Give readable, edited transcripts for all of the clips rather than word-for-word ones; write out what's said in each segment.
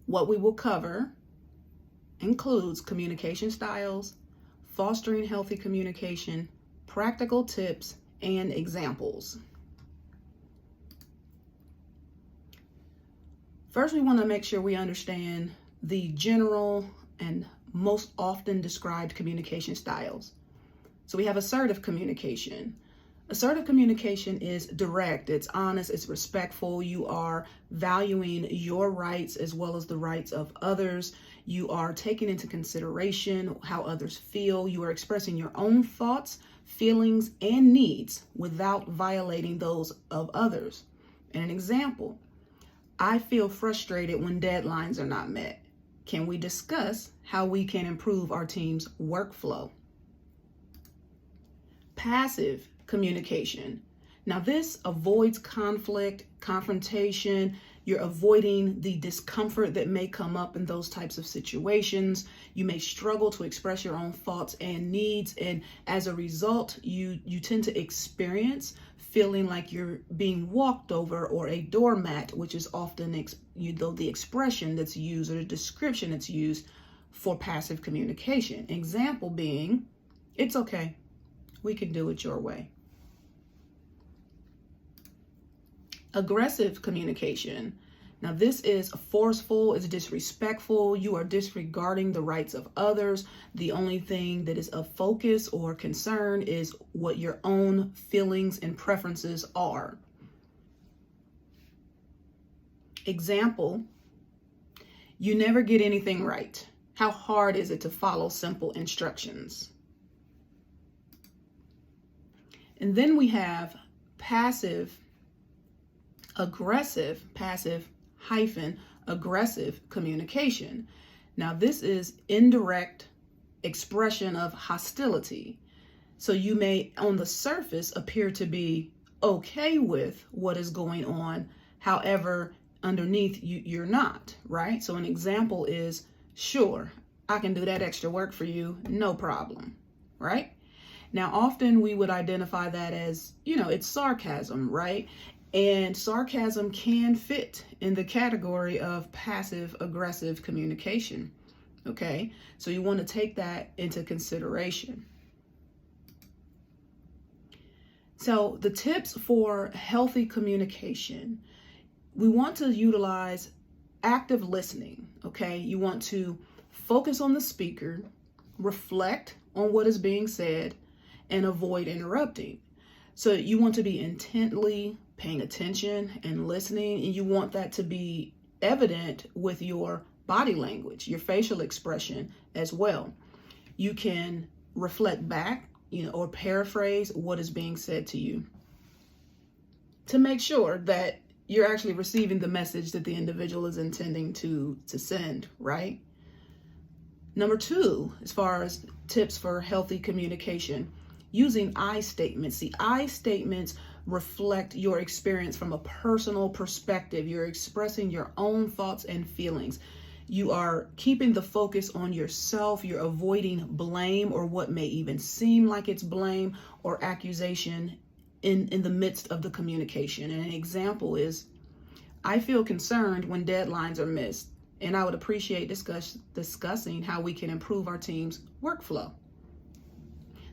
What we will cover includes communication styles, fostering healthy communication, practical tips, and examples. First, we want to make sure we understand the general and most often described communication styles. So we have assertive communication. Assertive communication is direct, it's honest, it's respectful. You are valuing your rights as well as the rights of others. You are taking into consideration how others feel. You are expressing your own thoughts, feelings, and needs without violating those of others. And an example, I feel frustrated when deadlines are not met. Can we discuss how we can improve our team's workflow? Passive communication. Now, this avoids conflict, confrontation. You're avoiding the discomfort that may come up in those types of situations. You may struggle to express your own thoughts and needs, and as a result, you tend to experience feeling like you're being walked over, or a doormat, which is often the expression that's used or the description that's used for passive communication. Example being, it's okay, we can do it your way. Aggressive communication. Now, this is forceful, it's disrespectful. You are disregarding the rights of others. The only thing that is of focus or concern is what your own feelings and preferences are. Example, you never get anything right. How hard is it to follow simple instructions? And then we have passive aggressive communication. Now, this is indirect expression of hostility. So you may on the surface appear to be okay with what is going on. However, underneath you're not, right? So an example is, sure, I can do that extra work for you, no problem, right? Now, often we would identify that as, it's sarcasm, right? And sarcasm can fit in the category of passive aggressive communication. Okay, so you want to take that into consideration. So the tips for healthy communication, we want to utilize active listening. Okay, you want to focus on the speaker, reflect on what is being said, and avoid interrupting. So you want to be intently paying attention and listening, and you want that to be evident with your body language, your facial expression as well. You can reflect back, or paraphrase what is being said to you to make sure that you're actually receiving the message that the individual is intending to send, right? Number 2, as far as tips for healthy communication, using I statements. The I statements reflect your experience from a personal perspective. You're expressing your own thoughts and feelings. You are keeping the focus on yourself. You're avoiding blame or what may even seem like it's blame or accusation in the midst of the communication. And an example is, I feel concerned when deadlines are missed, and I would appreciate discussing how we can improve our team's workflow.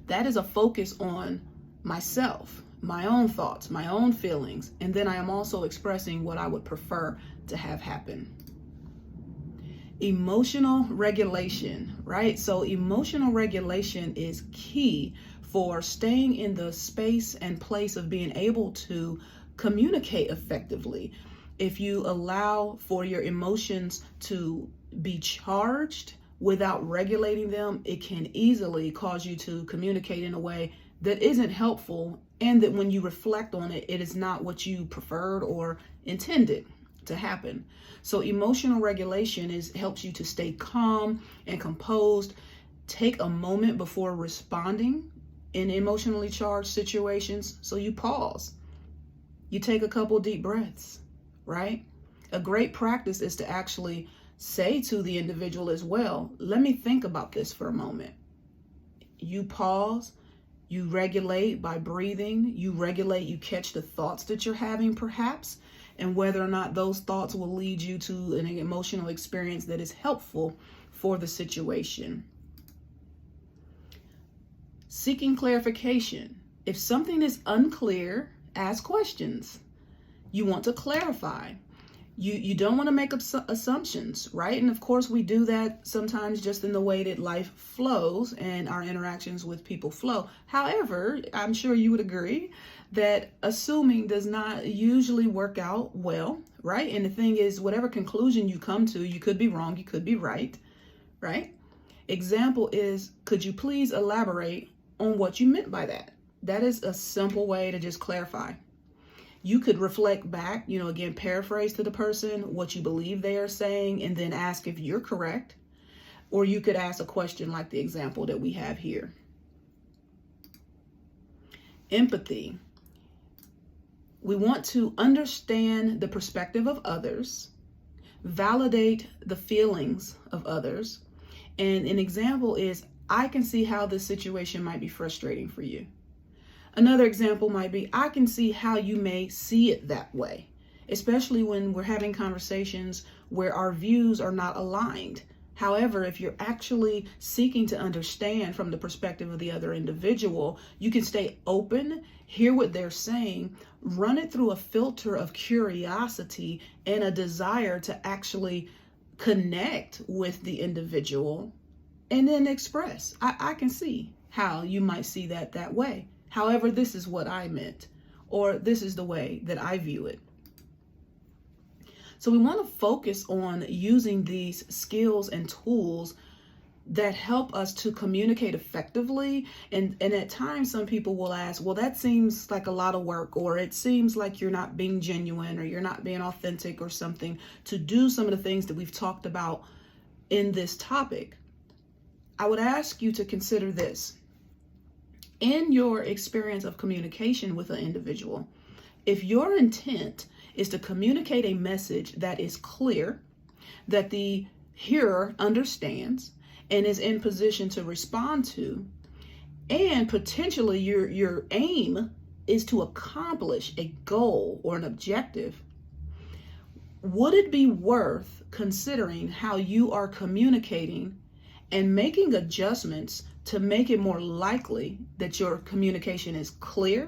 That is a focus on myself, my own thoughts, my own feelings, and then I am also expressing what I would prefer to have happen. Emotional regulation, right? So emotional regulation is key for staying in the space and place of being able to communicate effectively. If you allow for your emotions to be charged without regulating them, it can easily cause you to communicate in a way that isn't helpful, and that when you reflect on it, it is not what you preferred or intended to happen. So emotional regulation helps you to stay calm and composed. Take a moment before responding in emotionally charged situations. So you pause. You take a couple deep breaths, right? A great practice is to actually say to the individual as well, let me think about this for a moment. You pause, you regulate by breathing, you regulate, you catch the thoughts that you're having perhaps, and whether or not those thoughts will lead you to an emotional experience that is helpful for the situation. Seeking clarification. If something is unclear, ask questions. You want to clarify. You don't want to make assumptions, right? And of course, we do that sometimes just in the way that life flows and our interactions with people flow. However, I'm sure you would agree that assuming does not usually work out well, right? And the thing is, whatever conclusion you come to, you could be wrong, you could be right, right? Example is, could you please elaborate on what you meant by that? That is a simple way to just clarify. You could reflect back, again, paraphrase to the person what you believe they are saying, and then ask if you're correct. Or you could ask a question like the example that we have here. Empathy. We want to understand the perspective of others, validate the feelings of others. And an example is, I can see how this situation might be frustrating for you. Another example might be, I can see how you may see it that way, especially when we're having conversations where our views are not aligned. However, if you're actually seeking to understand from the perspective of the other individual, you can stay open, hear what they're saying, run it through a filter of curiosity and a desire to actually connect with the individual, and then express, I can see how you might see that way. However, this is what I meant, or this is the way that I view it. So we want to focus on using these skills and tools that help us to communicate effectively. And at times, some people will ask, well, that seems like a lot of work, or it seems like you're not being genuine, or you're not being authentic or something to do some of the things that we've talked about in this topic. I would ask you to consider this. In your experience of communication with an individual, if your intent is to communicate a message that is clear, that the hearer understands and is in position to respond to, and potentially your aim is to accomplish a goal or an objective, would it be worth considering how you are communicating and making adjustments to make it more likely that your communication is clear,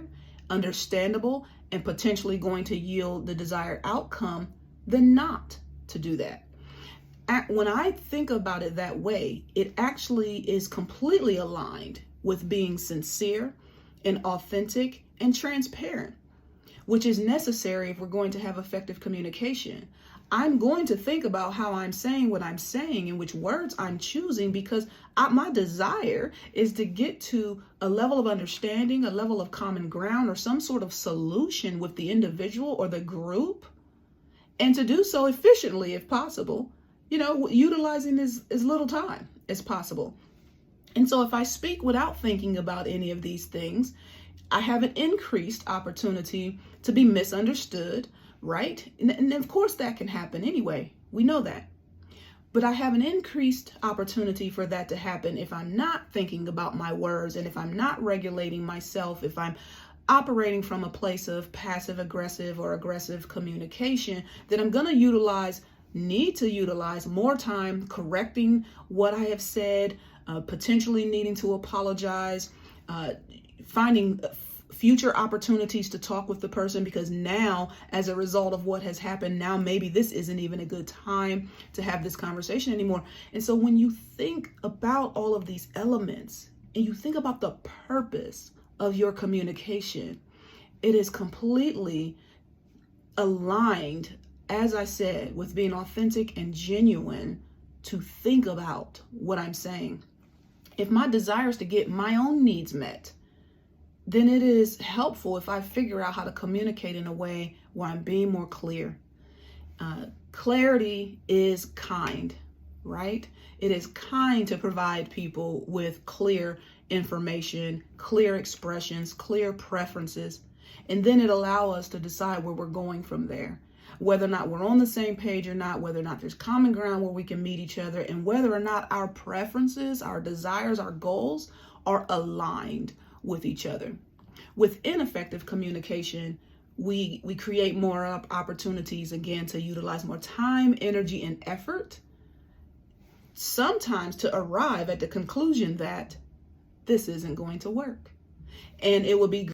understandable, and potentially going to yield the desired outcome than not to do that? When I think about it that way, it actually is completely aligned with being sincere and authentic and transparent, which is necessary if we're going to have effective communication. I'm going to think about how I'm saying what I'm saying and which words I'm choosing, because my desire is to get to a level of understanding, a level of common ground, or some sort of solution with the individual or the group, and to do so efficiently if possible, utilizing as little time as possible. And so if I speak without thinking about any of these things, I have an increased opportunity to be misunderstood, right? And of course that can happen anyway. We know that. But I have an increased opportunity for that to happen if I'm not thinking about my words, and if I'm not regulating myself, if I'm operating from a place of passive aggressive or aggressive communication, then I'm going to need to utilize more time correcting what I have said, potentially needing to apologize, finding future opportunities to talk with the person, because now, as a result of what has happened, now maybe this isn't even a good time to have this conversation anymore. And so when you think about all of these elements and you think about the purpose of your communication, it is completely aligned, as I said, with being authentic and genuine, to think about what I'm saying. If my desire is to get my own needs met, then it is helpful if I figure out how to communicate in a way where I'm being more clear. Clarity is kind, right? It is kind to provide people with clear information, clear expressions, clear preferences, and then it allows us to decide where we're going from there. Whether or not we're on the same page or not, whether or not there's common ground where we can meet each other, and whether or not our preferences, our desires, our goals are aligned with each other. With ineffective communication, we create more opportunities, again, to utilize more time, energy, and effort, sometimes to arrive at the conclusion that this isn't going to work. And it would be